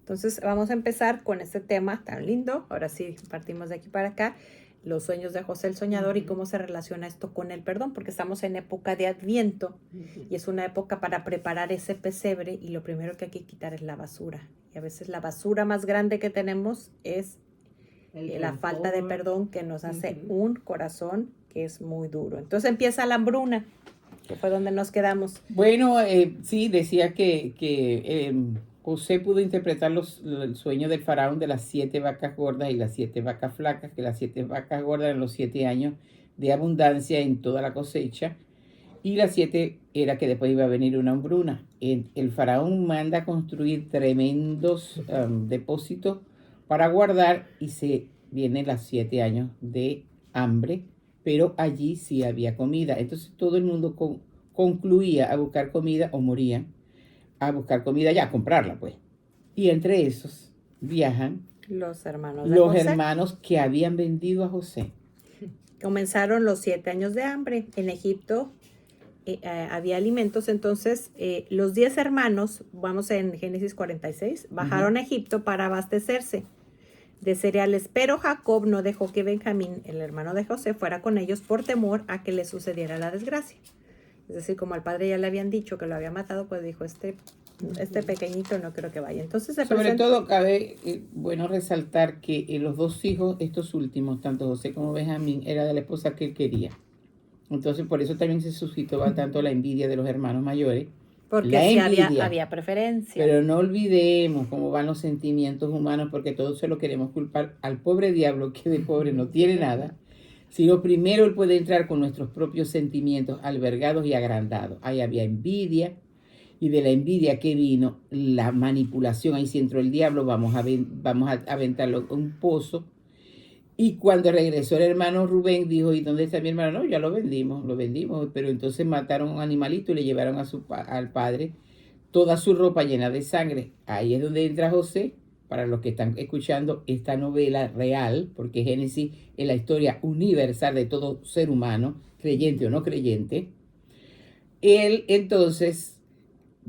Entonces vamos a empezar con este tema tan lindo. Ahora sí, partimos de aquí para acá. Los sueños de José el Soñador y cómo se relaciona esto con el perdón, porque estamos en época de Adviento y es una época para preparar ese pesebre y lo primero que hay que quitar es la basura. Y a veces la basura más grande que tenemos es la falta de perdón que nos hace un corazón que es muy duro. Entonces empieza la hambruna, que fue donde nos quedamos. Bueno, sí, decía que José pudo interpretar el sueño del faraón de las 7 vacas gordas y las 7 vacas flacas, que las 7 vacas gordas eran los 7 años de abundancia en toda la cosecha, y las 7 era que después iba a venir una hambruna. El faraón manda construir tremendos depósitos para guardar y se vienen las 7 años de hambre, pero allí sí había comida. Entonces todo el mundo concluía a buscar comida o morían a buscar comida ya, a comprarla pues. Y entre esos viajan los hermanos de los José. hermanos que habían vendido a José. Comenzaron los 7 años de hambre. En Egipto había alimentos, entonces los 10 hermanos, vamos en Génesis 46, bajaron a Egipto para abastecerse de cereales, pero Jacob no dejó que Benjamín, el hermano de José, fuera con ellos por temor a que le sucediera la desgracia. Es decir, como al padre ya le habían dicho que lo había matado, pues dijo, este pequeñito no creo que vaya. Entonces sobre todo cabe bueno resaltar que los dos hijos, estos últimos, tanto José como Benjamín, era de la esposa que él quería. Entonces por eso también se suscitó tanto la envidia de los hermanos mayores. Porque la sí envidia, había preferencia. Pero no olvidemos cómo van los sentimientos humanos, porque todos se lo queremos culpar al pobre diablo, que de pobre no tiene nada. Sino primero él puede entrar con nuestros propios sentimientos albergados y agrandados. Ahí había envidia, y de la envidia que vino la manipulación. Ahí sí entró el diablo, vamos a aventarlo en un pozo. Y cuando regresó el hermano Rubén, dijo, ¿y dónde está mi hermano? No, ya lo vendimos, pero entonces mataron a un animalito y le llevaron al padre toda su ropa llena de sangre. Ahí es donde entra José, para los que están escuchando esta novela real, porque Génesis es la historia universal de todo ser humano, creyente o no creyente. Él entonces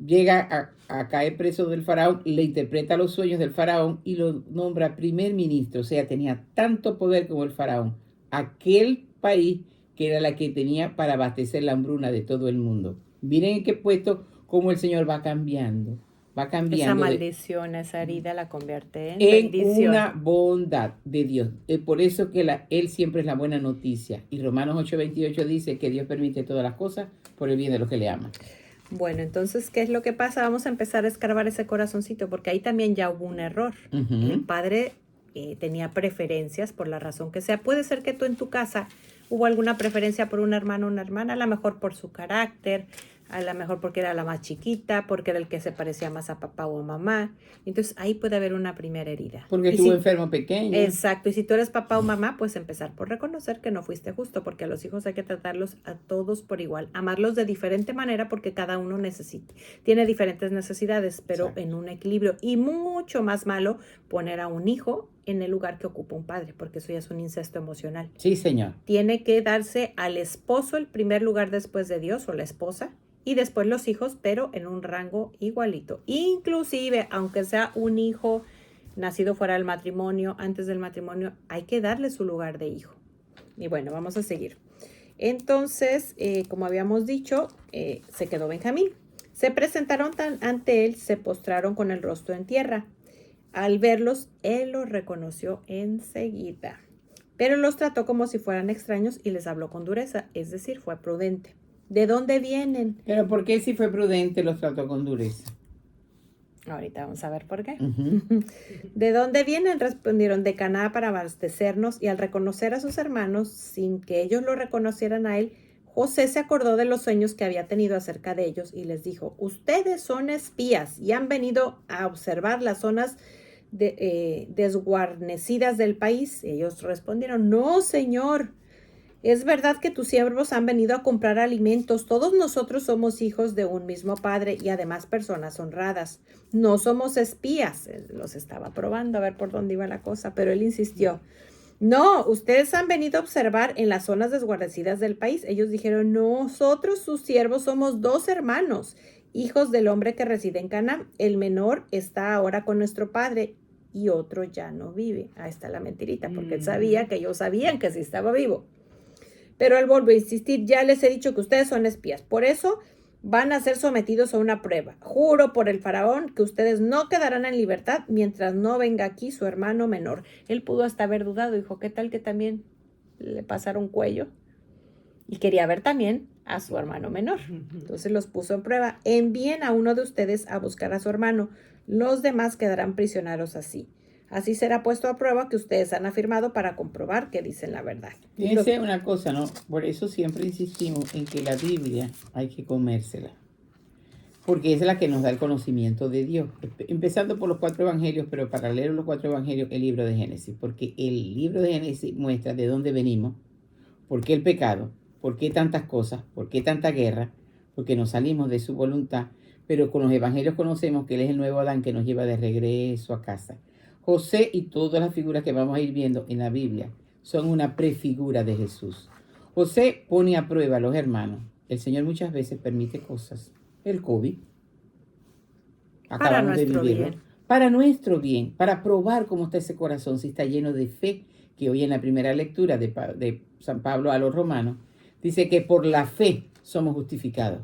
llega a caer preso del faraón, le interpreta los sueños del faraón y lo nombra primer ministro. O sea, tenía tanto poder como el faraón. Aquel país que era la que tenía para abastecer la hambruna de todo el mundo. Miren en qué puesto, cómo el Señor va cambiando. Esa maldición, esa herida la convierte en bendición. Una bondad de Dios. Por eso que Él siempre es la buena noticia. Y Romanos 8:28 dice que Dios permite todas las cosas por el bien de los que le aman. Bueno, entonces, ¿qué es lo que pasa? Vamos a empezar a escarbar ese corazoncito, porque ahí también ya hubo un error. El padre tenía preferencias por la razón que sea. Puede ser que tú en tu casa hubo alguna preferencia por un hermano o una hermana, a lo mejor por su carácter, a lo mejor porque era la más chiquita, porque era el que se parecía más a papá o a mamá. Entonces ahí puede haber una primera herida. Porque estuvo enfermo pequeño. Exacto, y si tú eres papá o mamá, pues empezar por reconocer que no fuiste justo, porque a los hijos hay que tratarlos a todos por igual, amarlos de diferente manera porque cada uno tiene diferentes necesidades, pero exacto, en un equilibrio. Y mucho más malo poner a un hijo en el lugar que ocupa un padre, porque eso ya es un incesto emocional. Sí, señor. Tiene que darse al esposo el primer lugar después de Dios o la esposa, y después los hijos, pero en un rango igualito. Inclusive, aunque sea un hijo nacido fuera del matrimonio, antes del matrimonio, hay que darle su lugar de hijo. Y bueno, vamos a seguir. Entonces, como habíamos dicho, se quedó Benjamín. Se presentaron ante él, se postraron con el rostro en tierra. Al verlos, él los reconoció enseguida. Pero los trató como si fueran extraños y les habló con dureza, es decir, fue prudente. ¿De dónde vienen? Pero ¿por qué si fue prudente los trató con dureza? Ahorita vamos a ver por qué. ¿De dónde vienen? Respondieron, de Canaán para abastecernos. Y al reconocer a sus hermanos, sin que ellos lo reconocieran a él, José se acordó de los sueños que había tenido acerca de ellos y les dijo, ustedes son espías y han venido a observar las zonas desguarnecidas del país. Ellos respondieron, no, señor. Es verdad que tus siervos han venido a comprar alimentos. Todos nosotros somos hijos de un mismo padre y además personas honradas. No somos espías. Él los estaba probando a ver por dónde iba la cosa, pero él insistió. No, ustedes han venido a observar en las zonas desguarnecidas del país. Ellos dijeron, nosotros sus siervos somos 2 hermanos hijos del hombre que reside en Canaán. El menor está ahora con nuestro padre y otro ya no vive. Ahí está la mentirita, porque él sabía que ellos sabían que sí estaba vivo. Pero él volvió a insistir, ya les he dicho que ustedes son espías, por eso van a ser sometidos a una prueba. Juro por el faraón que ustedes no quedarán en libertad mientras no venga aquí su hermano menor. Él pudo hasta haber dudado, dijo, ¿qué tal que también le pasaron cuello? Y quería ver también a su hermano menor. Entonces los puso en prueba. Envíen a uno de ustedes a buscar a su hermano. Los demás quedarán prisioneros así. Así será puesto a prueba que ustedes han afirmado para comprobar que dicen la verdad. Fíjense una cosa, ¿no? Por eso siempre insistimos en que la Biblia hay que comérsela. Porque es la que nos da el conocimiento de Dios. Empezando por los 4 evangelios, pero para leer los 4 evangelios, el libro de Génesis. Porque el libro de Génesis muestra de dónde venimos, por qué el pecado, por qué tantas cosas, por qué tanta guerra, porque nos salimos de su voluntad. Pero con los evangelios conocemos que Él es el nuevo Adán que nos lleva de regreso a casa. José y todas las figuras que vamos a ir viendo en la Biblia son una prefigura de Jesús. José pone a prueba a los hermanos. El Señor muchas veces permite cosas. El COVID. Acabamos de vivirlo. Para nuestro bien, para probar cómo está ese corazón, si está lleno de fe, que hoy en la primera lectura de San Pablo a los romanos, dice que por la fe somos justificados.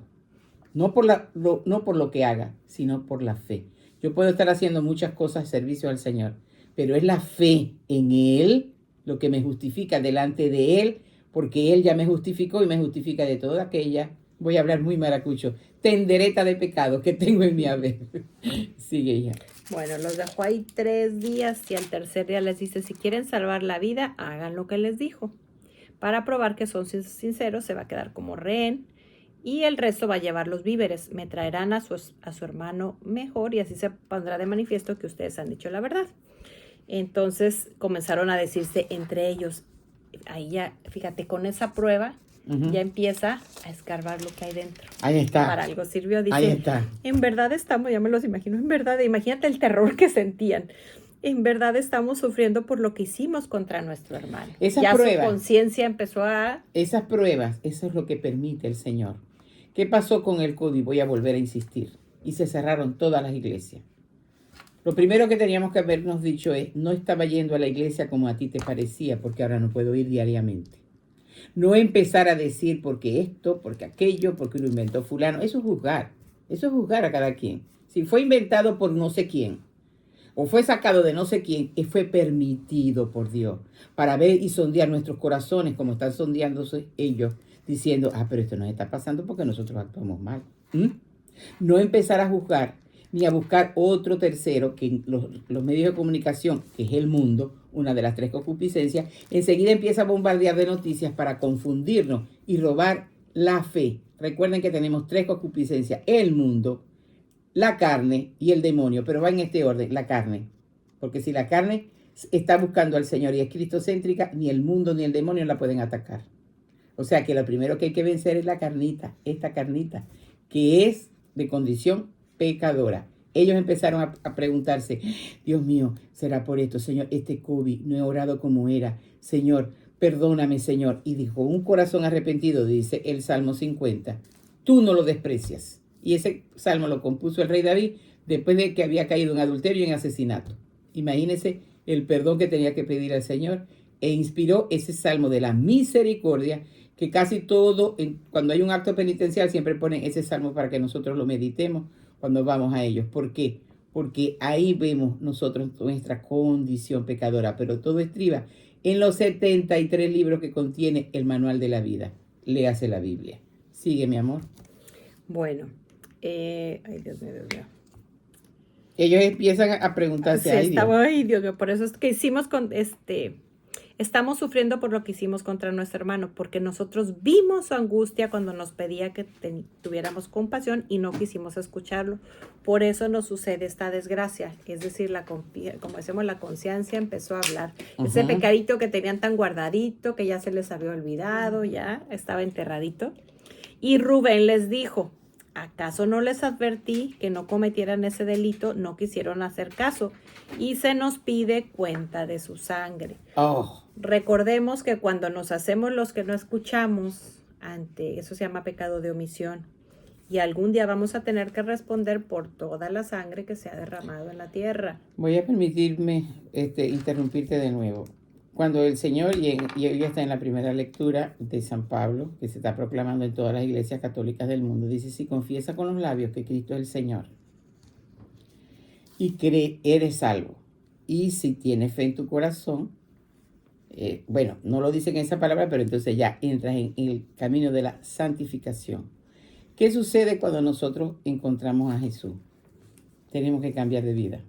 No por lo que haga, sino por la fe. Yo puedo estar haciendo muchas cosas servicio al Señor, pero es la fe en Él lo que me justifica delante de Él, porque Él ya me justificó y me justifica de toda aquella, voy a hablar muy maracucho, tendereta de pecado que tengo en mi haber. Sigue, hija. Bueno, los dejó ahí 3 días y al tercer día les dice, si quieren salvar la vida, hagan lo que les dijo. Para probar que son sinceros, se va a quedar como rehén. Y el resto va a llevar los víveres. Me traerán a su hermano mejor y así se pondrá de manifiesto que ustedes han dicho la verdad. Entonces comenzaron a decirse entre ellos. Ahí ya, fíjate, con esa prueba ya empieza a escarbar lo que hay dentro. Ahí está. Para algo sirvió. Dice, ahí está. En verdad estamos, ya me los imagino, en verdad, imagínate el terror que sentían. En verdad estamos sufriendo por lo que hicimos contra nuestro hermano. Esas pruebas, su conciencia empezó a... Esas pruebas, eso es lo que permite el Señor. ¿Qué pasó con el COVID? Voy a volver a insistir. Y se cerraron todas las iglesias. Lo primero que teníamos que habernos dicho es, no estaba yendo a la iglesia como a ti te parecía, porque ahora no puedo ir diariamente. No empezar a decir porque esto, porque aquello, porque lo inventó fulano. Eso es juzgar a cada quien. Si fue inventado por no sé quién, o fue sacado de no sé quién, fue permitido por Dios, para ver y sondear nuestros corazones como están sondeándose ellos, diciendo, pero esto nos está pasando porque nosotros actuamos mal. No empezar a juzgar, ni a buscar otro tercero, que los medios de comunicación, que es el mundo, una de las 3 concupiscencias, enseguida empieza a bombardear de noticias para confundirnos y robar la fe. Recuerden que tenemos 3 concupiscencias, el mundo, la carne y el demonio, pero va en este orden, la carne. Porque si la carne está buscando al Señor y es cristocéntrica, ni el mundo ni el demonio la pueden atacar. O sea que lo primero que hay que vencer es la carnita, esta carnita, que es de condición pecadora. Ellos empezaron a preguntarse, Dios mío, ¿será por esto, Señor? Este COVID, no he orado como era. Señor, perdóname, Señor. Y dijo, un corazón arrepentido, dice el Salmo 50, tú no lo desprecias. Y ese salmo lo compuso el rey David después de que había caído en adulterio y en asesinato. Imagínense el perdón que tenía que pedir al Señor e inspiró ese salmo de la misericordia que casi todo, cuando hay un acto penitencial, siempre ponen ese salmo para que nosotros lo meditemos cuando vamos a ellos. ¿Por qué? Porque ahí vemos nosotros nuestra condición pecadora, pero todo estriba en los 73 libros que contiene el manual de la vida. Léase la Biblia. Sigue, mi amor. Bueno, ay, Dios mío, Dios mío. Ellos empiezan a preguntarse, ay, Dios mío, por eso es que hicimos estamos sufriendo por lo que hicimos contra nuestro hermano, porque nosotros vimos su angustia cuando nos pedía que tuviéramos compasión y no quisimos escucharlo. Por eso nos sucede esta desgracia. Es decir, como decimos, la conciencia empezó a hablar. Ese pecadito que tenían tan guardadito, que ya se les había olvidado, ya estaba enterradito. Y Rubén les dijo, ¿acaso no les advertí que no cometieran ese delito? No quisieron hacer caso y se nos pide cuenta de su sangre. Recordemos que cuando nos hacemos los que no escuchamos, eso se llama pecado de omisión. Y algún día vamos a tener que responder por toda la sangre que se ha derramado en la tierra. Voy a permitirme interrumpirte de nuevo. Cuando el Señor, y hoy está en la primera lectura de San Pablo, que se está proclamando en todas las iglesias católicas del mundo, dice, si confiesa con los labios que Cristo es el Señor y cree, eres salvo. Y si tienes fe en tu corazón, bueno, no lo dice en esa palabra, pero entonces ya entras en el camino de la santificación. ¿Qué sucede cuando nosotros encontramos a Jesús? Tenemos que cambiar de vida.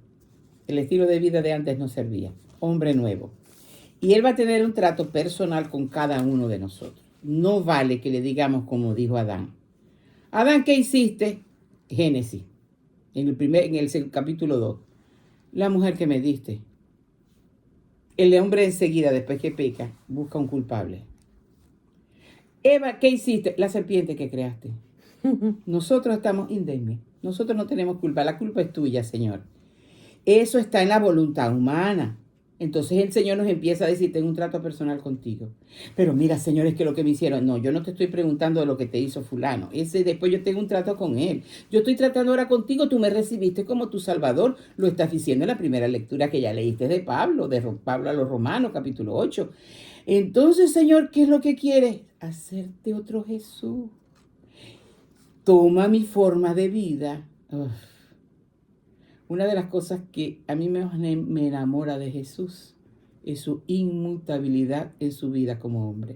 El estilo de vida de antes no servía. Hombre nuevo. Y Él va a tener un trato personal con cada uno de nosotros. No vale que le digamos como dijo Adán. Adán, ¿qué hiciste? Génesis, en el capítulo 2. La mujer que me diste. El hombre enseguida, después que peca, busca un culpable. Eva, ¿qué hiciste? La serpiente que creaste. Nosotros estamos indemnes. Nosotros no tenemos culpa. La culpa es tuya, Señor. Eso está en la voluntad humana. Entonces el Señor nos empieza a decir, tengo un trato personal contigo. Pero mira, Señor, es que lo que me hicieron, no, yo no te estoy preguntando de lo que te hizo fulano. Después yo tengo un trato con él. Yo estoy tratando ahora contigo, tú me recibiste como tu Salvador. Lo estás diciendo en la primera lectura que ya leíste de Pablo a los Romanos, capítulo 8. Entonces, Señor, ¿qué es lo que quieres? Hacerte otro Jesús. Toma mi forma de vida. Uf. Una de las cosas que a mí me enamora de Jesús es su inmutabilidad en su vida como hombre.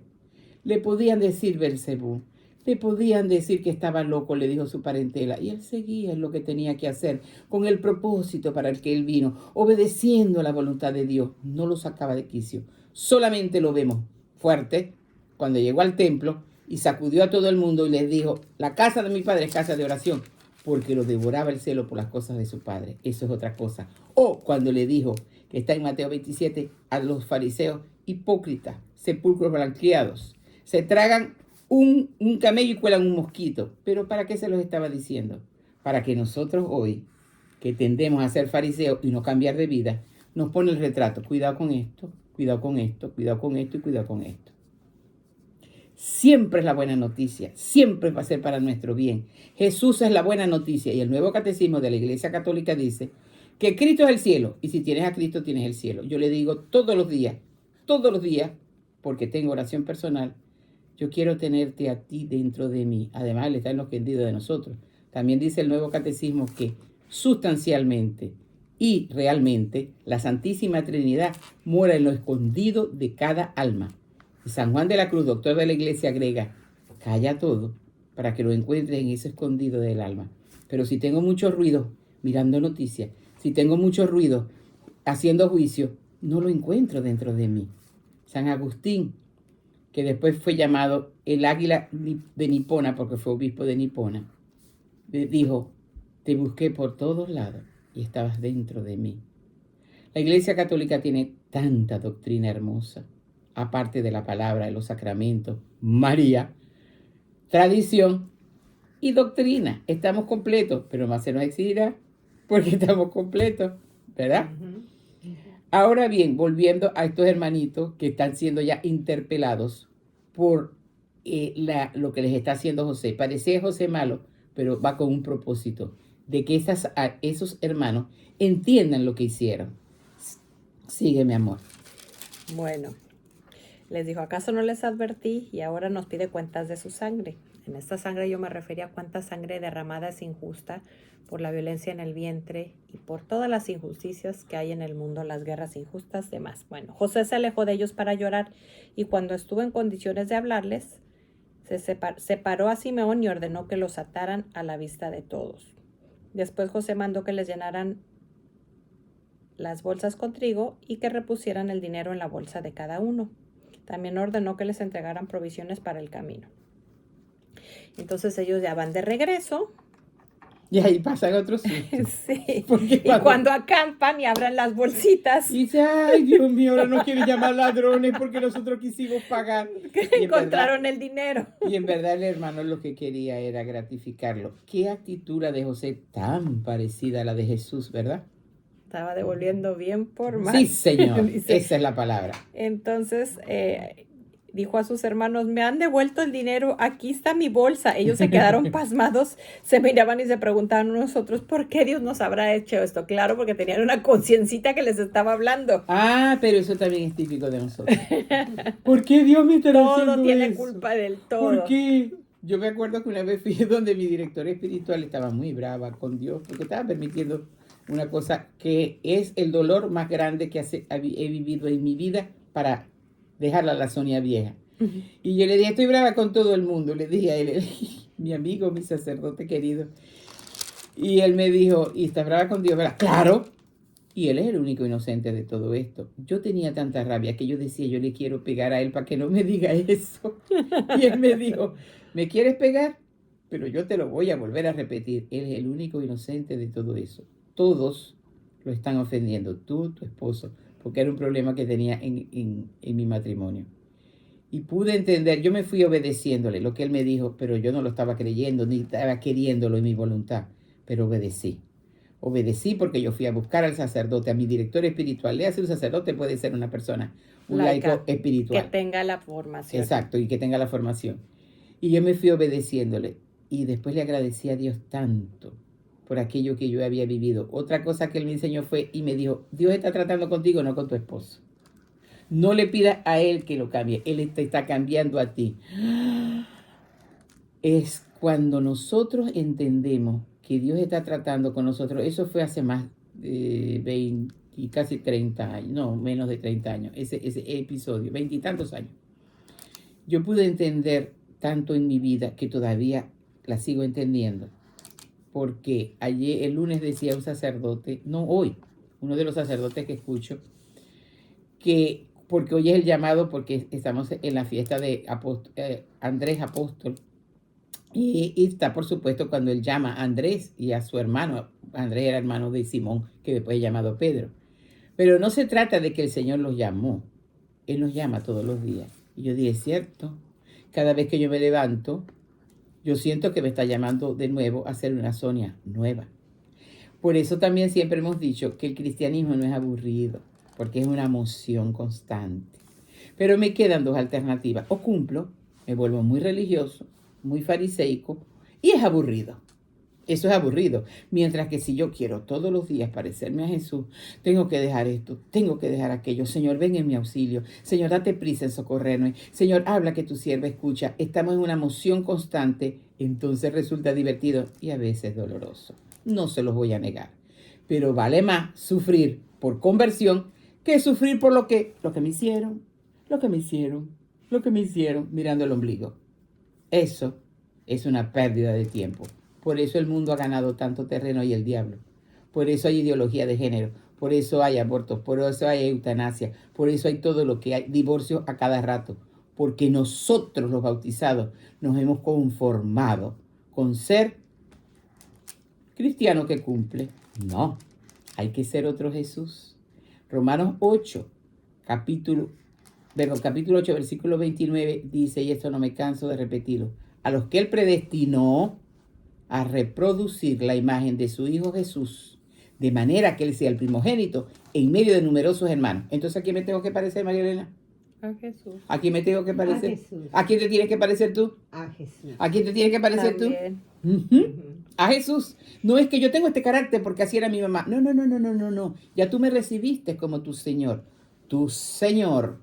Le podían decir Belcebú, le podían decir que estaba loco, le dijo su parentela, y él seguía en lo que tenía que hacer, con el propósito para el que él vino, obedeciendo a la voluntad de Dios. No lo sacaba de quicio. Solamente lo vemos fuerte cuando llegó al templo y sacudió a todo el mundo y les dijo, la casa de mi padre es casa de oración, porque lo devoraba el celo por las cosas de su padre. Eso es otra cosa. O cuando le dijo, que está en Mateo 27, a los fariseos, hipócritas, sepulcros blanqueados, se tragan un camello y cuelan un mosquito. ¿Pero para qué se los estaba diciendo? Para que nosotros hoy, que tendemos a ser fariseos y no cambiar de vida, nos pone el retrato. Cuidado con esto, cuidado con esto, cuidado con esto y cuidado con esto. Siempre es la buena noticia, siempre va a ser para nuestro bien. Jesús es la buena noticia y el nuevo catecismo de la Iglesia Católica dice que Cristo es el cielo y si tienes a Cristo tienes el cielo. Yo le digo todos los días, porque tengo oración personal, yo quiero tenerte a ti dentro de mí. Además, Él está en lo escondido de nosotros. También dice el nuevo catecismo que sustancialmente y realmente la Santísima Trinidad mora en lo escondido de cada alma. San Juan de la Cruz, doctor de la Iglesia, agrega, calla todo para que lo encuentres en ese escondido del alma. Pero si tengo mucho ruido mirando noticias, si tengo mucho ruido haciendo juicio, no lo encuentro dentro de mí. San Agustín, que después fue llamado el águila de Nipona, porque fue obispo de Nipona, dijo, te busqué por todos lados y estabas dentro de mí. La Iglesia Católica tiene tanta doctrina hermosa, aparte de la palabra, de los sacramentos, María, tradición y doctrina. Estamos completos, pero más se nos exigirá porque estamos completos, ¿verdad? Ahora bien, volviendo a estos hermanitos que están siendo ya interpelados por lo que les está haciendo José. Parecía José malo, pero va con un propósito de que esos hermanos entiendan lo que hicieron. Sigue, mi amor. Bueno, les dijo, ¿acaso no les advertí? Y ahora nos pide cuentas de su sangre. En esta sangre yo me refería a cuánta sangre derramada es injusta por la violencia en el vientre y por todas las injusticias que hay en el mundo, las guerras injustas, demás. Bueno, José se alejó de ellos para llorar y cuando estuvo en condiciones de hablarles, se separó a Simeón y ordenó que los ataran a la vista de todos. Después José mandó que les llenaran las bolsas con trigo y que repusieran el dinero en la bolsa de cada uno. También ordenó que les entregaran provisiones para el camino. Entonces ellos ya van de regreso. Y ahí pasan otros sustos. Sí. Y cuando acampan y abran las bolsitas. Y dice, ay, Dios mío, ahora no quieren llamar ladrones porque nosotros quisimos pagar. Encontraron el dinero. Y en verdad el hermano lo que quería era gratificarlo. Qué actitud la de José tan parecida a la de Jesús, ¿verdad? Estaba devolviendo bien por mal. Sí, señor. Esa es la palabra. Entonces, dijo a sus hermanos, me han devuelto el dinero, aquí está mi bolsa. Ellos se quedaron pasmados, se miraban y se preguntaban unos otros, ¿por qué Dios nos habrá hecho esto? Claro, porque tenían una conciencita que les estaba hablando. Ah, pero eso también es típico de nosotros. ¿Por qué Dios me está haciendo Todo tiene eso? culpa del todo. ¿Por qué? Yo me acuerdo que una vez fui donde mi directora espiritual estaba muy brava con Dios porque estaba permitiendo una cosa que es el dolor más grande que he vivido en mi vida para dejarla a la Sonia vieja. Ujú. Y yo le dije, estoy brava con todo el mundo. Le dije a él, mi amigo, mi sacerdote querido. Y él me dijo, ¿y estás brava con Dios, verdad? Claro. Y él es el único inocente de todo esto. Yo tenía tanta rabia que yo decía, yo le quiero pegar a él para que no me diga eso. Y él me dijo, ¿me quieres pegar? Pero yo te lo voy a volver a repetir. Él es el único inocente de todo eso. Todos lo están ofendiendo, tú, tu esposo, porque era un problema que tenía en mi matrimonio. Y pude entender, yo me fui obedeciéndole lo que él me dijo, pero yo no lo estaba creyendo, ni estaba queriéndolo en mi voluntad, pero obedecí. Obedecí porque yo fui a buscar al sacerdote, a mi director espiritual. Le hace un sacerdote, puede ser una persona, un laico espiritual. Que tenga la formación. Exacto, y que tenga la formación. Y yo me fui obedeciéndole. Y después le agradecí a Dios tanto por aquello que yo había vivido. Otra cosa que él me enseñó fue, y me dijo, Dios está tratando contigo, no con tu esposo. No le pidas a él que lo cambie, él te está cambiando a ti. Es cuando nosotros entendemos que Dios está tratando con nosotros. Eso fue hace más de 20, casi 30 años, no, menos de 30 años, ese episodio, 20 y tantos años. Yo pude entender tanto en mi vida que todavía la sigo entendiendo. Porque ayer, el lunes, decía un sacerdote, no hoy, uno de los sacerdotes que escucho, que porque hoy es el llamado, porque estamos en la fiesta de Andrés Apóstol. Y está, por supuesto, cuando él llama a Andrés y a su hermano. Andrés era hermano de Simón, que después es llamado Pedro. Pero no se trata de que el Señor los llamó. Él nos llama todos los días. Y yo dije, es cierto. Cada vez que yo me levanto, yo siento que me está llamando de nuevo a ser una Sonia nueva. Por eso también siempre hemos dicho que el cristianismo no es aburrido, porque es una emoción constante. Pero me quedan dos alternativas. O cumplo, me vuelvo muy religioso, muy fariseico, y es aburrido. Eso es aburrido. Mientras que si yo quiero todos los días parecerme a Jesús, tengo que dejar esto, tengo que dejar aquello. Señor, ven en mi auxilio. Señor, date prisa en socorrerme. Señor, habla que tu sierva escucha. Estamos en una emoción constante, entonces resulta divertido y a veces doloroso. No se los voy a negar. Pero vale más sufrir por conversión que sufrir por lo que me hicieron, mirando el ombligo. Eso es una pérdida de tiempo. Por eso el mundo ha ganado tanto terreno y el diablo. Por eso hay ideología de género. Por eso hay abortos. Por eso hay eutanasia. Por eso hay todo lo que hay. Divorcios a cada rato. Porque nosotros los bautizados nos hemos conformado con ser cristiano que cumple. No, hay que ser otro Jesús. Romanos 8, capítulo 8, versículo 29 dice, y esto no me canso de repetirlo, a los que él predestinó a reproducir la imagen de su Hijo Jesús, de manera que él sea el primogénito en medio de numerosos hermanos. Entonces, ¿a quién me tengo que parecer, María Elena? A Jesús. ¿A quién me tengo que parecer? A Jesús. ¿A quién te tienes que parecer tú? A Jesús. ¿A quién te tienes que parecer También. tú? Uh-huh. A Jesús. No es que yo tengo este carácter porque así era mi mamá. No. Ya tú me recibiste como tu Señor. Tu Señor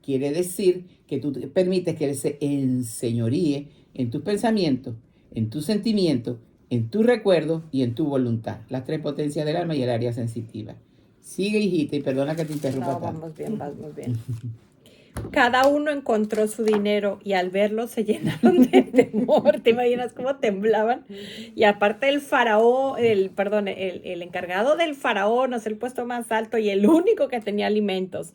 quiere decir que tú permites que Él se enseñoríe en tus pensamientos, en tus sentimientos, en tu recuerdo y en tu voluntad. Las tres potencias del alma y el área sensitiva. Sigue, hijita, y perdona que te interrumpa No, tanto. vamos bien. Cada uno encontró su dinero y al verlo se llenaron de temor. ¿Te imaginas cómo temblaban? Y aparte el faraón, el encargado del faraón, es el puesto más alto y el único que tenía alimentos.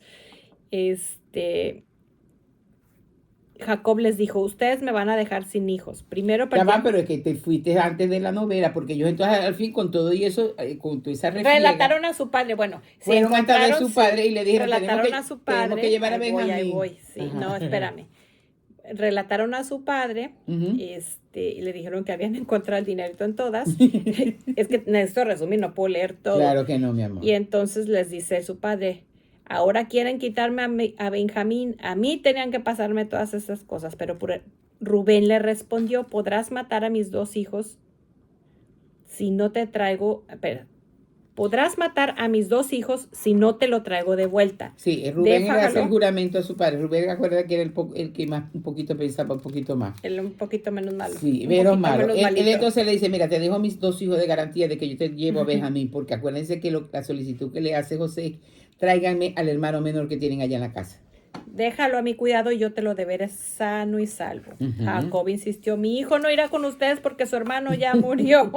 Jacob les dijo, ustedes me van a dejar sin hijos. Primero Ya va, pero es que te fuiste antes de la novela, porque yo entonces al fin con todo y eso, con toda esa refriega, relataron a su padre, bueno, fueron a través de su padre y le dijeron, relataron a su padre, tenemos que llevar a Benjamín. Ahí voy, sí, Ajá. no, espérame. Relataron a su padre, Uh-huh. y le dijeron que habían encontrado el dinerito en todas. Es que necesito resumir, no puedo leer todo. Claro que no, mi amor. Y entonces les dice su padre, Ahora quieren quitarme a Benjamín. A mí tenían que pasarme todas esas cosas. Pero Rubén le respondió, podrás matar a mis 2 hijos si no te traigo... Espera, podrás matar a mis 2 hijos si no te lo traigo de vuelta. Sí, Rubén le hace el Déjalo. juramento a su padre. Rubén, acuerda que era el que más, un poquito pensaba, un poquito más. Él un poquito menos malo. Sí, Un menos poquito malo. menos Él malito. entonces le dice, mira, te dejo mis 2 hijos de garantía de que yo te llevo a Benjamín, porque acuérdense que la solicitud que le hace José, tráiganme al hermano menor que tienen allá en la casa. Déjalo a mi cuidado y yo te lo deberé sano y salvo. Ujú. Jacob insistió, mi hijo no irá con ustedes porque su hermano ya murió.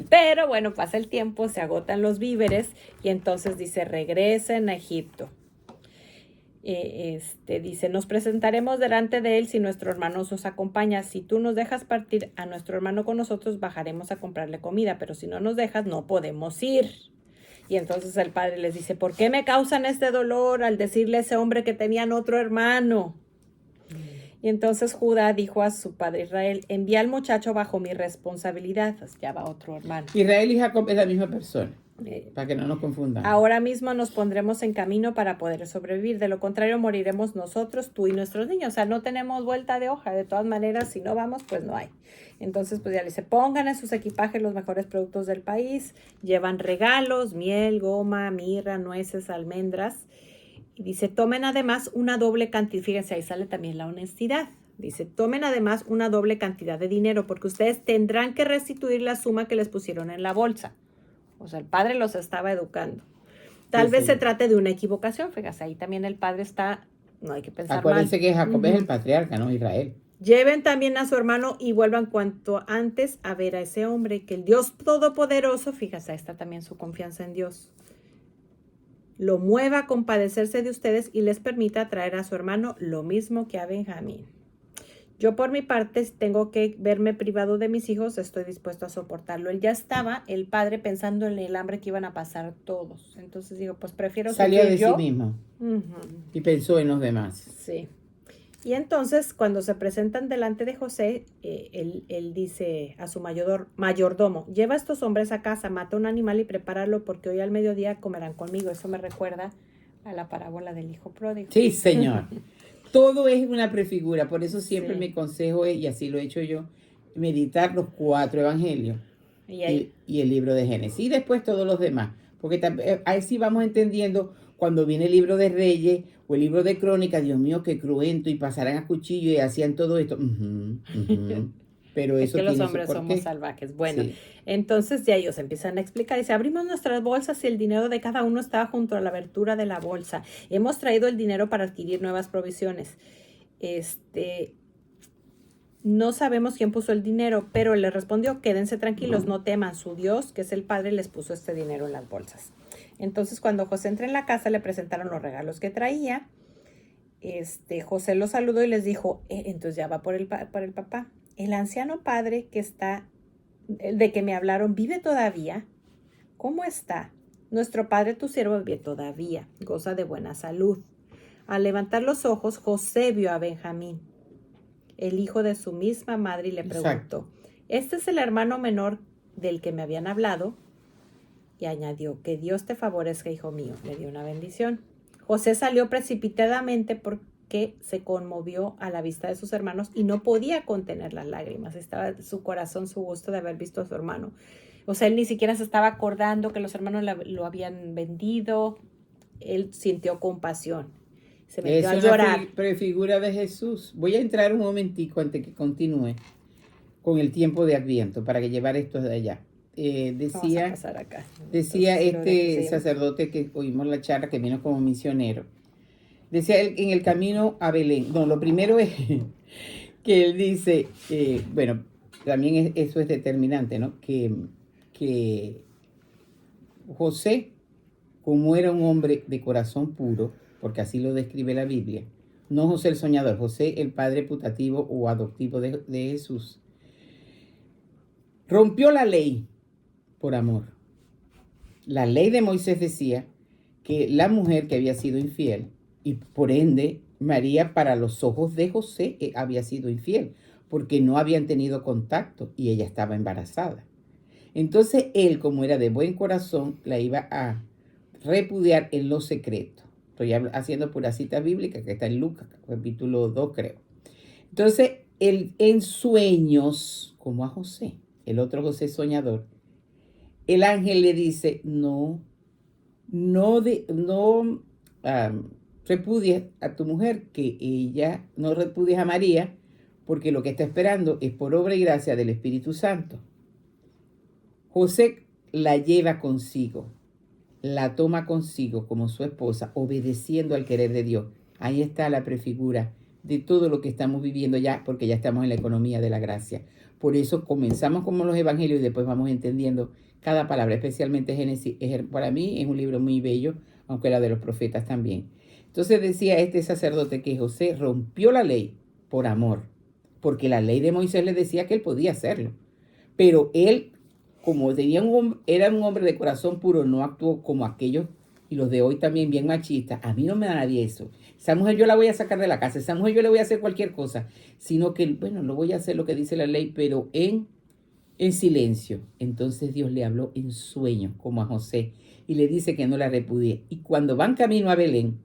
Pero bueno, pasa el tiempo, se agotan los víveres y entonces dice, regresen a Egipto. Dice, nos presentaremos delante de él si nuestro hermano nos acompaña. Si tú nos dejas partir a nuestro hermano con nosotros, bajaremos a comprarle comida, pero si no nos dejas, no podemos ir. Y entonces el padre les dice, ¿por qué me causan este dolor al decirle a ese hombre que tenían otro hermano? Y entonces Judá dijo a su padre Israel, envía al muchacho bajo mi responsabilidad. Pues ya va otro hermano. Israel y Jacob es la misma persona, para que no nos confundan. Ahora mismo nos pondremos en camino para poder sobrevivir. De lo contrario, moriremos nosotros, tú y nuestros niños. O sea, no tenemos vuelta de hoja. De todas maneras, si no vamos, pues no hay. Entonces, pues ya le dice, pongan en sus equipajes los mejores productos del país. Llevan regalos, miel, goma, mirra, nueces, almendras. Y dice, tomen además una doble cantidad. Fíjense, ahí sale también la honestidad. Dice, tomen además una doble cantidad de dinero porque ustedes tendrán que restituir la suma que les pusieron en la bolsa. O sea, el padre los estaba educando. Tal vez se trate de una equivocación. Fíjate, ahí también el padre está, no hay que pensar Acuérdense mal. que Jacob es el patriarca, no Israel. Lleven también a su hermano y vuelvan cuanto antes a ver a ese hombre, que el Dios Todopoderoso, fíjate, ahí está también su confianza en Dios, lo mueva a compadecerse de ustedes y les permita traer a su hermano lo mismo que a Benjamín. Yo por mi parte tengo que verme privado de mis hijos, estoy dispuesto a soportarlo. Él ya estaba, el padre, pensando en el hambre que iban a pasar todos. Entonces digo, pues prefiero Salió de yo. sí mismo y pensó en los demás. Sí. Y entonces cuando se presentan delante de José, él dice a su mayordomo, lleva a estos hombres a casa, mata un animal y prepáralo porque hoy al mediodía comerán conmigo. Eso me recuerda a la parábola del hijo pródigo. Sí, señor. Todo es una prefigura, por eso siempre Sí. mi consejo es, y así lo he hecho yo, meditar los 4 evangelios y el libro de Génesis y después todos los demás, porque ahí sí vamos entendiendo cuando viene el libro de Reyes o el libro de Crónicas, Dios mío, qué cruento, y pasarán a cuchillo y hacían todo esto. Pero es eso que los tiene hombres su porqué. somos salvajes. Bueno, Sí. Entonces ya ellos empiezan a explicar. Dice, abrimos nuestras bolsas y el dinero de cada uno estaba junto a la abertura de la bolsa. Hemos traído el dinero para adquirir nuevas provisiones. No sabemos quién puso el dinero, pero le respondió, quédense tranquilos, no teman, su Dios, que es el Padre, les puso este dinero en las bolsas. Entonces cuando José entra en la casa, le presentaron los regalos que traía. José los saludó y les dijo, entonces ya va por el papá. El anciano padre de que me hablaron, ¿vive todavía? ¿Cómo está? Nuestro padre, tu siervo, vive todavía, goza de buena salud. Al levantar los ojos, José vio a Benjamín, el hijo de su misma madre, y le preguntó, Exacto. ¿este es el hermano menor del que me habían hablado? Y añadió, que Dios te favorezca, hijo mío. Le dio una bendición. José salió precipitadamente porque se conmovió a la vista de sus hermanos y no podía contener las lágrimas. Estaba en su corazón su gusto de haber visto a su hermano. O sea, él ni siquiera se estaba acordando que los hermanos lo habían vendido. Él sintió compasión. Se metió a llorar. Es una prefigura de Jesús. Voy a entrar un momentico antes que continúe con el tiempo de Adviento para que llevar esto de allá. Decía acá. Sacerdote que oímos la charla, que vino como misionero. Decía él, en el camino a Belén. No, lo primero es que él dice, bueno, también eso es determinante, ¿no? Que José, como era un hombre de corazón puro, porque así lo describe la Biblia, no José el soñador, José el padre putativo o adoptivo de Jesús, rompió la ley por amor. La ley de Moisés decía que la mujer que había sido infiel, y por ende María para los ojos de José había sido infiel, porque no habían tenido contacto y ella estaba embarazada. Entonces él, como era de buen corazón, la iba a repudiar en lo secreto. Estoy haciendo pura cita bíblica que está en Lucas, capítulo 2, creo. Entonces, él en sueños, como a José, el otro José soñador, el ángel le dice, no repudies a tu mujer, que ella no repudies a María, porque lo que está esperando es por obra y gracia del Espíritu Santo. José la lleva consigo, la toma consigo como su esposa, obedeciendo al querer de Dios. Ahí está la prefigura de todo lo que estamos viviendo ya, porque ya estamos en la economía de la gracia. Por eso comenzamos como los evangelios y después vamos entendiendo cada palabra, especialmente Génesis. Para mí es un libro muy bello, aunque la de los profetas también. Entonces decía este sacerdote que José rompió la ley por amor, porque la ley de Moisés le decía que él podía hacerlo. Pero él, como era un hombre de corazón puro, no actuó como aquellos y los de hoy también bien machistas. A mí no me da nadie eso. Esa mujer yo la voy a sacar de la casa, esa mujer yo le voy a hacer cualquier cosa, sino que, bueno, lo voy a hacer lo que dice la ley, pero en silencio. Entonces Dios le habló en sueños, como a José, y le dice que no la repudie. Y cuando van camino a Belén,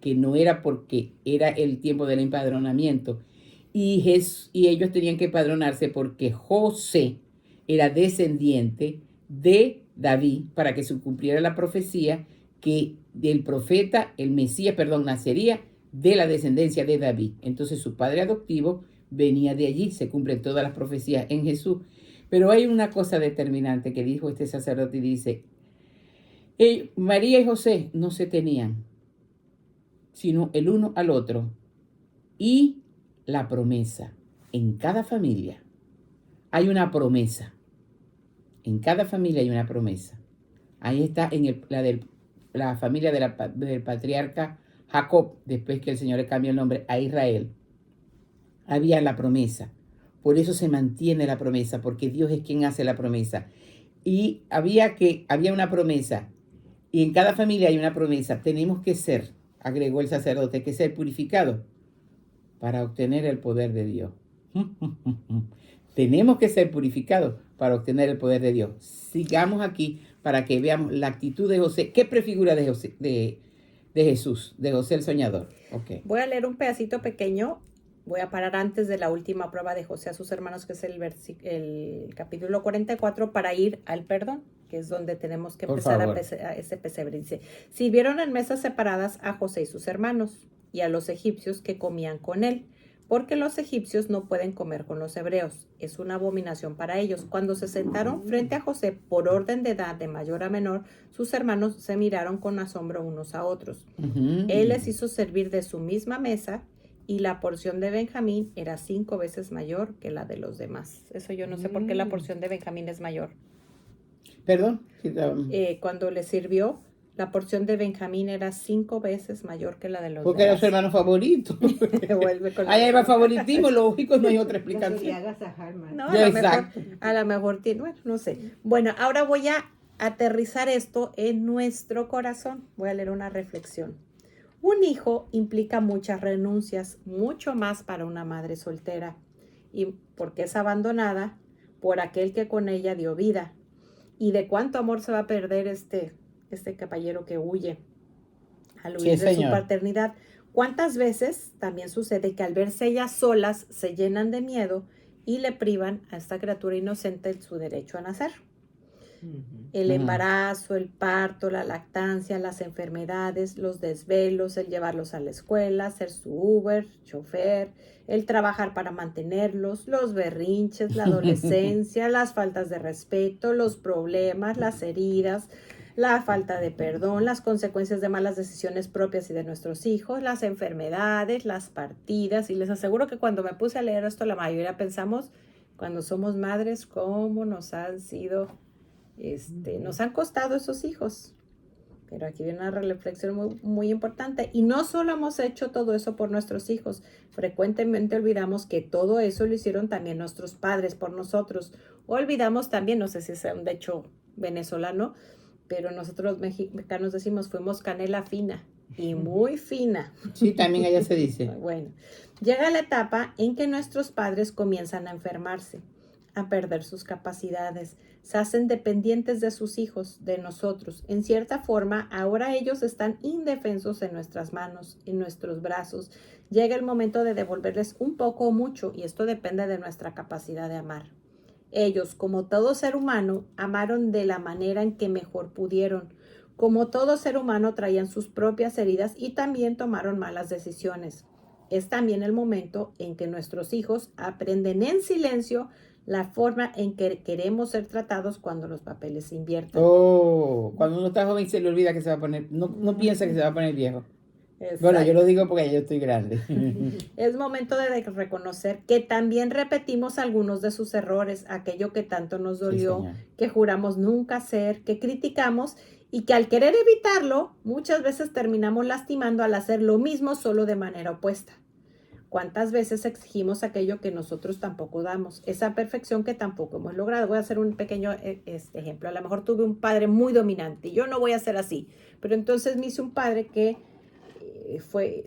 que no era porque era el tiempo del empadronamiento, y ellos tenían que empadronarse porque José era descendiente de David, para que se cumpliera la profecía que del profeta, el Mesías, nacería de la descendencia de David. Entonces su padre adoptivo venía de allí, se cumplen todas las profecías en Jesús. Pero hay una cosa determinante que dijo este sacerdote y dice, María y José no se tenían, sino el uno al otro. Y la promesa. En cada familia hay una promesa. En cada familia hay una promesa. Ahí está en la familia del patriarca Jacob, después que el Señor le cambió el nombre a Israel. Había la promesa. Por eso se mantiene la promesa, porque Dios es quien hace la promesa. Y había una promesa. Y en cada familia hay una promesa. Tenemos que ser, agregó el sacerdote, que ser purificados para obtener el poder de Dios. Tenemos que ser purificados para obtener el poder de Dios. Sigamos aquí para que veamos la actitud de José. ¿Qué prefigura de José, de Jesús, de José el soñador? Okay. Voy a leer un pedacito pequeño. Voy a parar antes de la última prueba de José a sus hermanos, que es el capítulo 44, para ir al perdón, que es donde tenemos que empezar a ese pesebre. Dice, sirvieron en mesas separadas a José y sus hermanos y a los egipcios que comían con él, porque los egipcios no pueden comer con los hebreos. Es una abominación para ellos. Cuando se sentaron frente a José por orden de edad de mayor a menor, sus hermanos se miraron con asombro unos a otros. Él les hizo servir de su misma mesa, y la porción de Benjamín era 5 veces mayor que la de los demás. Eso yo no sé por qué la porción de Benjamín es mayor. ¿Perdón? Cuando le sirvió, la porción de Benjamín era 5 veces mayor que la de los porque demás. era su hermano favorito. Ahí va favoritismo, lógico, no hay otra explicación. No, a lo mejor tiene, bueno, no sé. Bueno, ahora voy a aterrizar esto en nuestro corazón. Voy a leer una reflexión. Un hijo implica muchas renuncias, mucho más para una madre soltera, y porque es abandonada por aquel que con ella dio vida. Y de cuánto amor se va a perder este caballero que huye al huir de su paternidad. ¿Cuántas veces también sucede que al verse ellas solas se llenan de miedo y le privan a esta criatura inocente su derecho a nacer? El embarazo, el parto, la lactancia, las enfermedades, los desvelos, el llevarlos a la escuela, ser su Uber, chofer, el trabajar para mantenerlos, los berrinches, la adolescencia, las faltas de respeto, los problemas, las heridas, la falta de perdón, las consecuencias de malas decisiones propias y de nuestros hijos, las enfermedades, las partidas. Y les aseguro que cuando me puse a leer esto, la mayoría pensamos, cuando somos madres, cómo nos han sido... nos han costado esos hijos. Pero aquí viene una reflexión muy, muy importante. Y no solo hemos hecho todo eso por nuestros hijos. Frecuentemente olvidamos que todo eso lo hicieron también nuestros padres por nosotros. Olvidamos también, no sé si es un hecho venezolano, pero nosotros mexicanos decimos, fuimos canela fina y muy fina. Sí, también allá se dice. Bueno, llega la etapa en que nuestros padres comienzan a enfermarse. a perder sus capacidades, se hacen dependientes de sus hijos, de nosotros. En cierta forma, ahora ellos están indefensos en nuestras manos, en nuestros brazos. Llega el momento de devolverles un poco o mucho, y esto depende de nuestra capacidad de amar. Ellos, como todo ser humano, amaron de la manera en que mejor pudieron. Como todo ser humano, traían sus propias heridas y también tomaron malas decisiones. Es también el momento en que nuestros hijos aprenden en silencio la forma en que queremos ser tratados cuando los papeles se invierten. Oh, cuando uno está joven se le olvida que se va a poner, no piensa que se va a poner viejo. Exacto. Bueno, yo lo digo porque yo estoy grande. Es momento de reconocer que también repetimos algunos de sus errores, aquello que tanto nos dolió, señor. que juramos nunca hacer, que criticamos y que al querer evitarlo, muchas veces terminamos lastimando al hacer lo mismo solo de manera opuesta. ¿Cuántas veces exigimos aquello que nosotros tampoco damos? Esa perfección que tampoco hemos logrado. Voy a hacer un pequeño ejemplo. A lo mejor tuve un padre muy dominante y yo no voy a ser así. Pero entonces me hice un padre que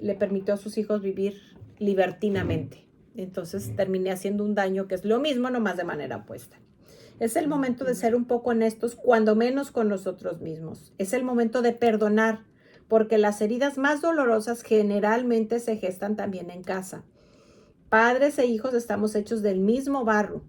le permitió a sus hijos vivir libertinamente. Entonces terminé haciendo un daño que es lo mismo, nomás de manera opuesta. Es el momento de ser un poco honestos, cuando menos con nosotros mismos. Es el momento de perdonar, porque las heridas más dolorosas generalmente se gestan también en casa. Padres e hijos estamos hechos del mismo barro.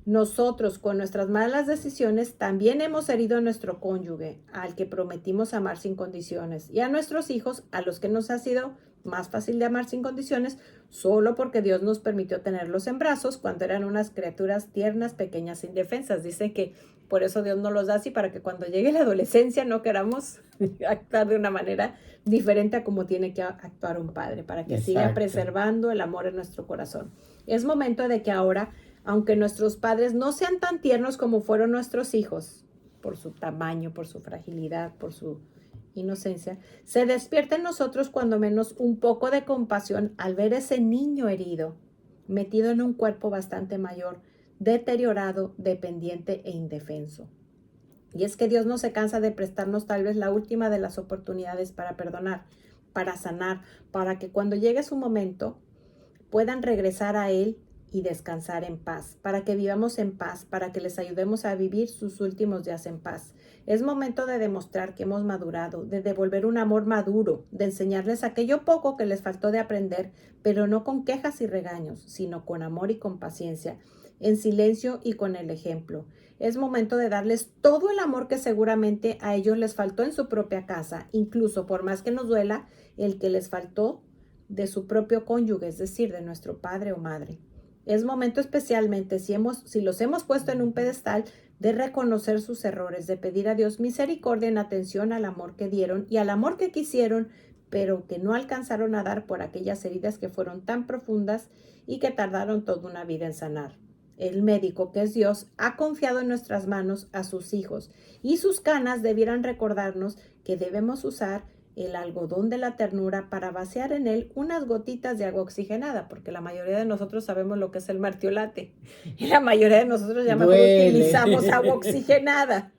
Nosotros, con nuestras malas decisiones, también hemos herido a nuestro cónyuge, al que prometimos amar sin condiciones, y a nuestros hijos, a los que nos ha sido más fácil de amar sin condiciones, solo porque Dios nos permitió tenerlos en brazos cuando eran unas criaturas tiernas, pequeñas, indefensas. Dicen que por eso Dios nos los da así, para que cuando llegue la adolescencia no queramos actuar de una manera diferente a como tiene que actuar un padre, para que siga preservando el amor en nuestro corazón. Es momento de que ahora, aunque nuestros padres no sean tan tiernos como fueron nuestros hijos, por su tamaño, por su fragilidad, por su inocencia, se despierta en nosotros cuando menos un poco de compasión al ver ese niño herido, metido en un cuerpo bastante mayor, deteriorado, dependiente e indefenso. Y es que Dios no se cansa de prestarnos tal vez la última de las oportunidades para perdonar, para sanar, para que cuando llegue su momento puedan regresar a Él y descansar en paz, para que vivamos en paz, para que les ayudemos a vivir sus últimos días en paz. Es momento de demostrar que hemos madurado, de devolver un amor maduro, de enseñarles aquello poco que les faltó de aprender, pero no con quejas y regaños, sino con amor y con paciencia, en silencio y con el ejemplo. Es momento de darles todo el amor que seguramente a ellos les faltó en su propia casa, incluso por más que nos duela el que les faltó de su propio cónyuge, es decir, de nuestro padre o madre. Es momento especialmente, si los hemos puesto en un pedestal, de reconocer sus errores, de pedir a Dios misericordia en atención al amor que dieron y al amor que quisieron, pero que no alcanzaron a dar por aquellas heridas que fueron tan profundas y que tardaron toda una vida en sanar. El médico, que es Dios, ha confiado en nuestras manos a sus hijos, y sus canas debieran recordarnos que debemos usar el algodón de la ternura para vaciar en él unas gotitas de agua oxigenada, porque la mayoría de nosotros sabemos lo que es el martiolate y la mayoría de nosotros ya mejor utilizamos agua oxigenada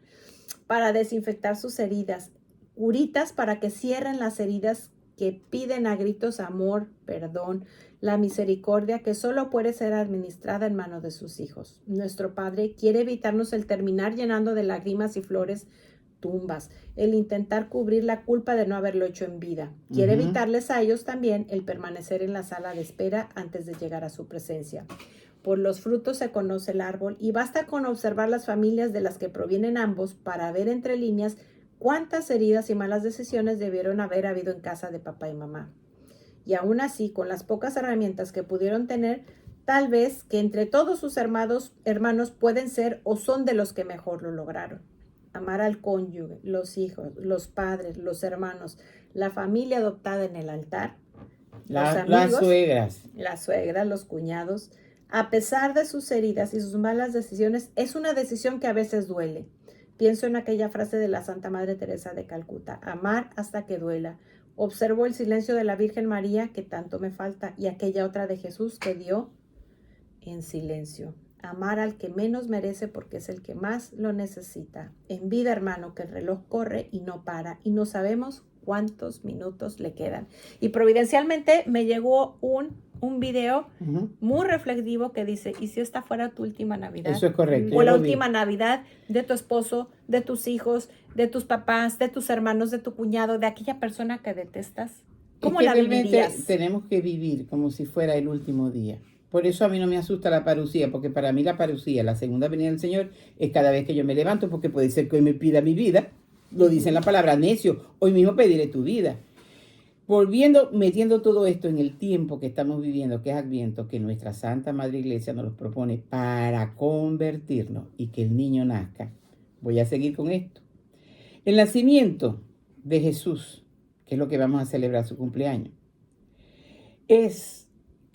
para desinfectar sus heridas, curitas para que cierren las heridas que piden a gritos amor, perdón, la misericordia que solo puede ser administrada en manos de sus hijos. Nuestro Padre quiere evitarnos el terminar llenando de lágrimas y flores tumbas, el intentar cubrir la culpa de no haberlo hecho en vida. Quiere evitarles a ellos también el permanecer en la sala de espera antes de llegar a su presencia. Por los frutos se conoce el árbol, y basta con observar las familias de las que provienen ambos para ver entre líneas cuántas heridas y malas decisiones debieron haber habido en casa de papá y mamá. Y aún así, con las pocas herramientas que pudieron tener, tal vez que entre todos sus hermanos pueden ser o son de los que mejor lo lograron. Amar al cónyuge, los hijos, los padres, los hermanos, la familia adoptada en el altar, los amigos, las suegras, los cuñados, a pesar de sus heridas y sus malas decisiones, es una decisión que a veces duele. Pienso en aquella frase de la Santa Madre Teresa de Calcuta: amar hasta que duela. Observo el silencio de la Virgen María, que tanto me falta, y aquella otra de Jesús que dio en silencio. Amar al que menos merece porque es el que más lo necesita. En vida, hermano, que el reloj corre y no para, y no sabemos cuántos minutos le quedan. Y providencialmente me llegó un un video Ujú. muy reflexivo que dice, ¿y si esta fuera tu última Navidad? Eso es correcto. O yo la lo vi. última Navidad de tu esposo, de tus hijos, de tus papás, de tus hermanos, de tu cuñado, de aquella persona que detestas. Es ¿Cómo que la realmente vivirías? tenemos que vivir como si fuera el último día. Por eso a mí no me asusta la parucía, porque para mí la parucía, la segunda venida del Señor, es cada vez que yo me levanto, porque puede ser que hoy me pida mi vida. Lo dice en la palabra, necio, hoy mismo pediré tu vida. Volviendo, metiendo todo esto en el tiempo que estamos viviendo, que es Adviento, que nuestra Santa Madre Iglesia nos lo propone para convertirnos y que el niño nazca. Voy a seguir con esto. El nacimiento de Jesús, que es lo que vamos a celebrar su cumpleaños,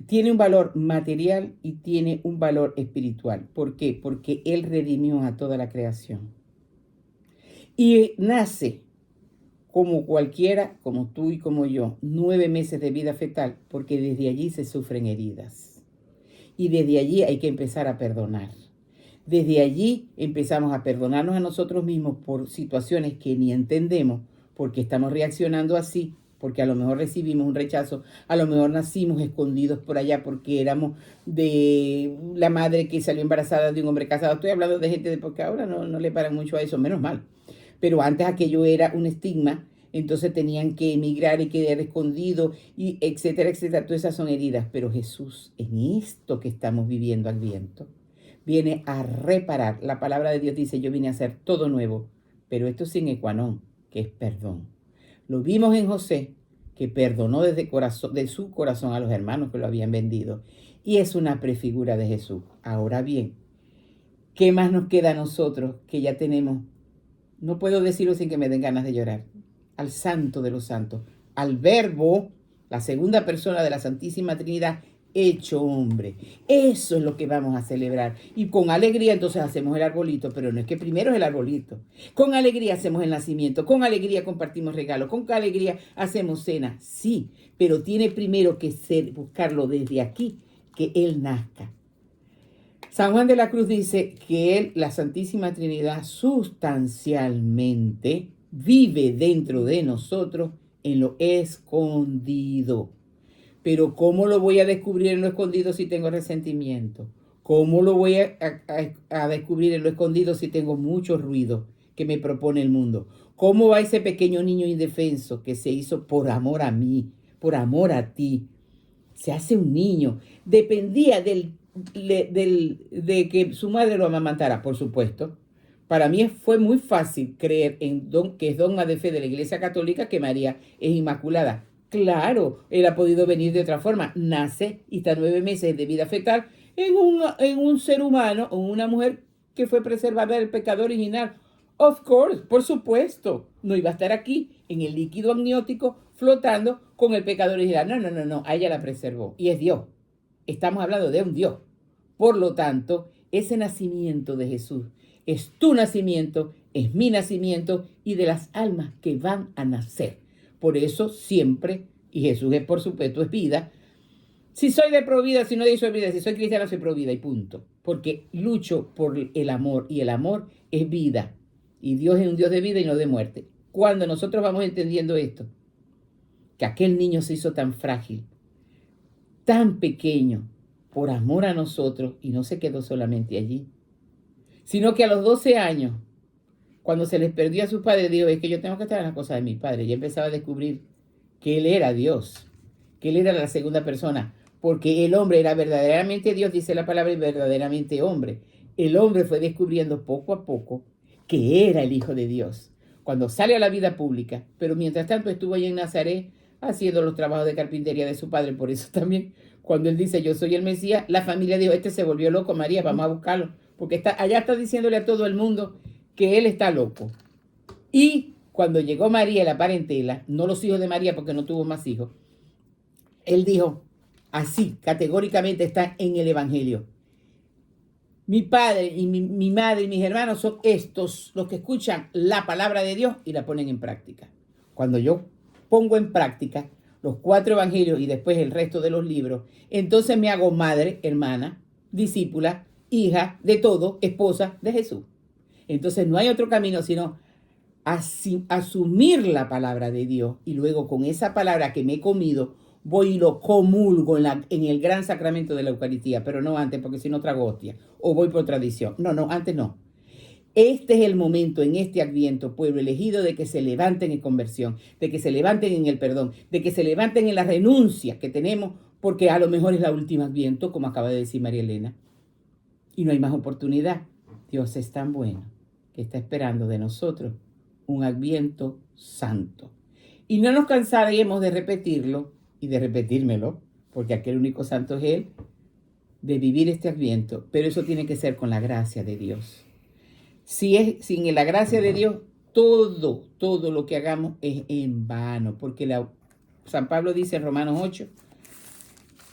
tiene un valor material y tiene un valor espiritual. ¿Por qué? Porque Él redimió a toda la creación. Y nace como cualquiera, como tú y como yo, 9 meses de vida fetal, porque desde allí se sufren heridas. Y desde allí hay que empezar a perdonar. Desde allí empezamos a perdonarnos a nosotros mismos por situaciones que ni entendemos, porque estamos reaccionando así, porque a lo mejor recibimos un rechazo, a lo mejor nacimos escondidos por allá porque éramos de la madre que salió embarazada de un hombre casado. Estoy hablando de gente de porque ahora no le paran mucho a eso, menos mal. Pero antes aquello era un estigma, entonces tenían que emigrar y quedar escondidos, y etcétera, etcétera. Todas esas son heridas. Pero Jesús, en esto que estamos viviendo Adviento, viene a reparar. La palabra de Dios dice, yo vine a hacer todo nuevo, pero esto sin ecuanón, que es perdón. Lo vimos en José, que perdonó desde de su corazón a los hermanos que lo habían vendido. Y es una prefigura de Jesús. Ahora bien, ¿qué más nos queda a nosotros que ya tenemos? No puedo decirlo sin que me den ganas de llorar. Al Santo de los Santos, al Verbo, la segunda persona de la Santísima Trinidad, hecho hombre. Eso es lo que vamos a celebrar. Y con alegría entonces hacemos el arbolito, pero no es que primero es el arbolito. Con alegría hacemos el nacimiento, con alegría compartimos regalos, con alegría hacemos cena. Sí, pero tiene primero que ser, buscarlo desde aquí, que Él nazca. San Juan de la Cruz dice que Él, la Santísima Trinidad, sustancialmente vive dentro de nosotros en lo escondido. Pero ¿cómo lo voy a descubrir en lo escondido si tengo resentimiento? ¿Cómo lo voy a descubrir en lo escondido si tengo mucho ruido que me propone el mundo? ¿Cómo va ese pequeño niño indefenso que se hizo por amor a mí, por amor a ti? Se hace un niño. Dependía de que su madre lo amamantara, por supuesto. Para mí fue muy fácil creer que es dogma de fe de la Iglesia Católica que María es inmaculada. Claro, él ha podido venir de otra forma. Nace y está 9 meses de vida fetal en un ser humano o una mujer que fue preservada del pecado original. Of course, por supuesto. No iba a estar aquí en el líquido amniótico flotando con el pecado original. No. A ella la preservó. Y es Dios. Estamos hablando de un Dios. Por lo tanto, ese nacimiento de Jesús es tu nacimiento, es mi nacimiento y de las almas que van a nacer. Por eso siempre, y Jesús es por supuesto, es vida. Si soy de provida, si no soy vida, si soy cristiano, soy provida y punto. Porque lucho por el amor y el amor es vida. Y Dios es un Dios de vida y no de muerte. Cuando nosotros vamos entendiendo esto, que aquel niño se hizo tan frágil, tan pequeño, por amor a nosotros, y no se quedó solamente allí, sino que a los 12 años, cuando se les perdió a sus padres, dijo, es que yo tengo que estar en las cosas de mi padre. Y empezaba a descubrir que Él era Dios, que Él era la segunda persona, porque el hombre era verdaderamente Dios, dice la palabra, y verdaderamente hombre. El hombre fue descubriendo poco a poco que era el Hijo de Dios cuando sale a la vida pública, pero mientras tanto estuvo allí en Nazaret haciendo los trabajos de carpintería de su padre. Por eso también cuando él dice yo soy el Mesías, la familia dijo, este se volvió loco, María, vamos a buscarlo, porque allá está diciéndole a todo el mundo que él está loco. Y cuando llegó María, la parentela, no los hijos de María porque no tuvo más hijos, él dijo así, categóricamente está en el Evangelio, mi padre y mi madre y mis hermanos son estos, los que escuchan la palabra de Dios y la ponen en práctica. Cuando yo pongo en práctica los 4 evangelios y después el resto de los libros, entonces me hago madre, hermana, discípula, hija, de todo, esposa de Jesús. Entonces no hay otro camino sino asumir la palabra de Dios y luego con esa palabra que me he comido, voy y lo comulgo en el gran sacramento de la Eucaristía, pero no antes, porque si no trago hostia, o voy por tradición. No, antes no. Este es el momento en este Adviento, pueblo elegido, de que se levanten en conversión, de que se levanten en el perdón, de que se levanten en la renuncia que tenemos, porque a lo mejor es la última Adviento, como acaba de decir María Elena, y no hay más oportunidad. Dios es tan bueno que está esperando de nosotros un Adviento santo. Y no nos cansaremos de repetirlo y de repetírmelo, porque aquel único santo es Él, de vivir este Adviento, pero eso tiene que ser con la gracia de Dios. Sin la gracia de Dios, todo lo que hagamos es en vano, porque San Pablo dice en Romanos 8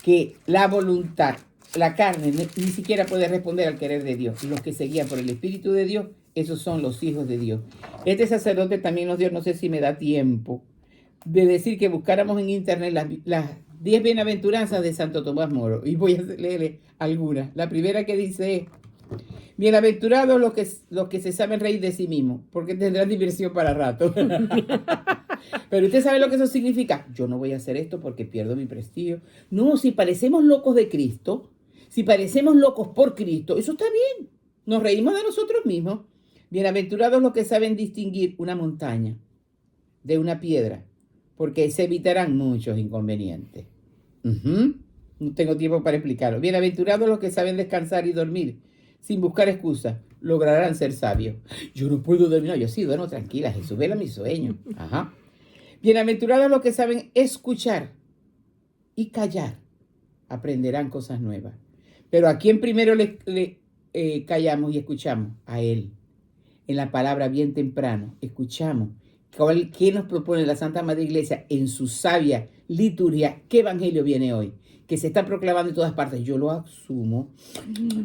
que la voluntad, la carne, ni siquiera puede responder al querer de Dios. Los que se guían por el Espíritu de Dios, esos son los hijos de Dios. Este sacerdote también nos dio, no sé si me da tiempo, de decir que buscáramos en internet las 10 bienaventuranzas de Santo Tomás Moro. Y voy a leerle algunas. La primera que dice es: bienaventurados los que se saben reír de sí mismos, porque tendrán diversión para rato. Pero usted sabe lo que eso significa. Yo no voy a hacer esto porque pierdo mi prestigio. No, si parecemos locos de Cristo, si parecemos locos por Cristo, eso está bien. Nos reímos de nosotros mismos. Bienaventurados los que saben distinguir una montaña de una piedra, porque se evitarán muchos inconvenientes. No tengo tiempo para explicarlo. Bienaventurados los que saben descansar y dormir sin buscar excusas, lograrán ser sabios. Yo no puedo dormir. No, yo sí duermo tranquila. Jesús vela mi sueño. Ajá. Bienaventurados los que saben escuchar y callar, aprenderán cosas nuevas. Pero ¿a quién primero le callamos y escuchamos? A Él. En la palabra bien temprano, escuchamos. ¿Qué nos propone la Santa Madre Iglesia en su sabia liturgia? ¿Qué evangelio viene hoy? Que se está proclamando en todas partes. Yo lo asumo,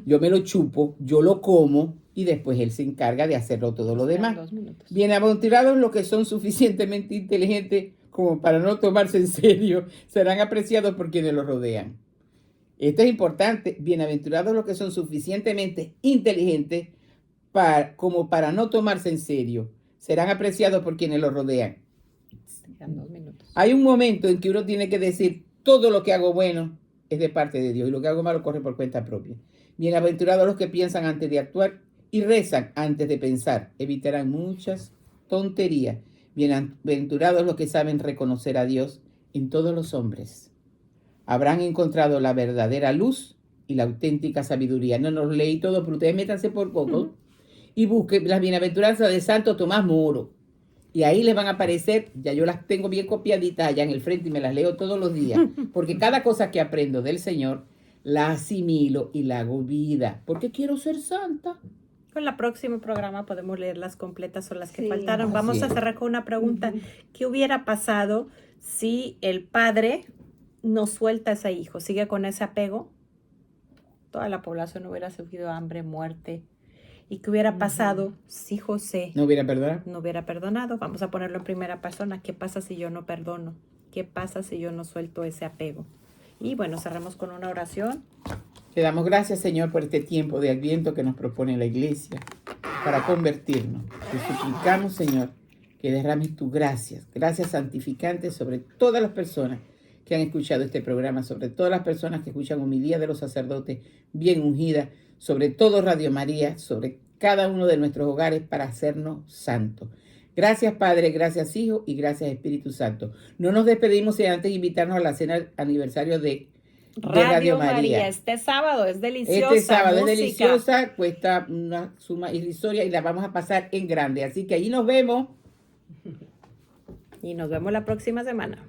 yo me lo chupo, yo lo como y después Él se encarga de hacerlo todo lo demás. Bienaventurados los que son suficientemente inteligentes como para no tomarse en serio, serán apreciados por quienes los rodean. Esto es importante. Bienaventurados los que son suficientemente inteligentes como para no tomarse en serio, serán apreciados por quienes los rodean. Hay un momento en que uno tiene que decir: todo lo que hago bueno es de parte de Dios y lo que hago malo corre por cuenta propia. Bienaventurados los que piensan antes de actuar y rezan antes de pensar. Evitarán muchas tonterías. Bienaventurados los que saben reconocer a Dios en todos los hombres. Habrán encontrado la verdadera luz y la auténtica sabiduría. No los leí todo, pero ustedes métanse por poco y busquen las bienaventuranzas de Santo Tomás Moro. Y ahí les van a aparecer, ya yo las tengo bien copiaditas allá en el frente y me las leo todos los días, porque cada cosa que aprendo del Señor la asimilo y la hago vida, porque quiero ser santa. Con el próximo programa podemos leerlas completas o las que faltaron. Vamos a cerrar con una pregunta. ¿Qué hubiera pasado si el padre no suelta a ese hijo? ¿Sigue con ese apego? Toda la población hubiera sufrido hambre, muerte. ¿Y qué hubiera pasado si José no hubiera perdonado? No hubiera perdonado. Vamos a ponerlo en primera persona. ¿Qué pasa si yo no perdono? ¿Qué pasa si yo no suelto ese apego? Y bueno, cerramos con una oración. Te damos gracias, Señor, por este tiempo de Adviento que nos propone la Iglesia para convertirnos. Te suplicamos, Señor, que derrames tu gracias santificantes sobre todas las personas que han escuchado este programa, sobre todas las personas que escuchan homilía de los sacerdotes bien ungidas, sobre todo Radio María, sobre cada uno de nuestros hogares para hacernos santos. Gracias, Padre, gracias, Hijo y gracias, Espíritu Santo. No nos despedimos sin antes invitarnos a la cena aniversario de Radio María. Este sábado es deliciosa. Este sábado es deliciosa, cuesta una suma irrisoria y la vamos a pasar en grande. Así que ahí nos vemos. Y nos vemos la próxima semana.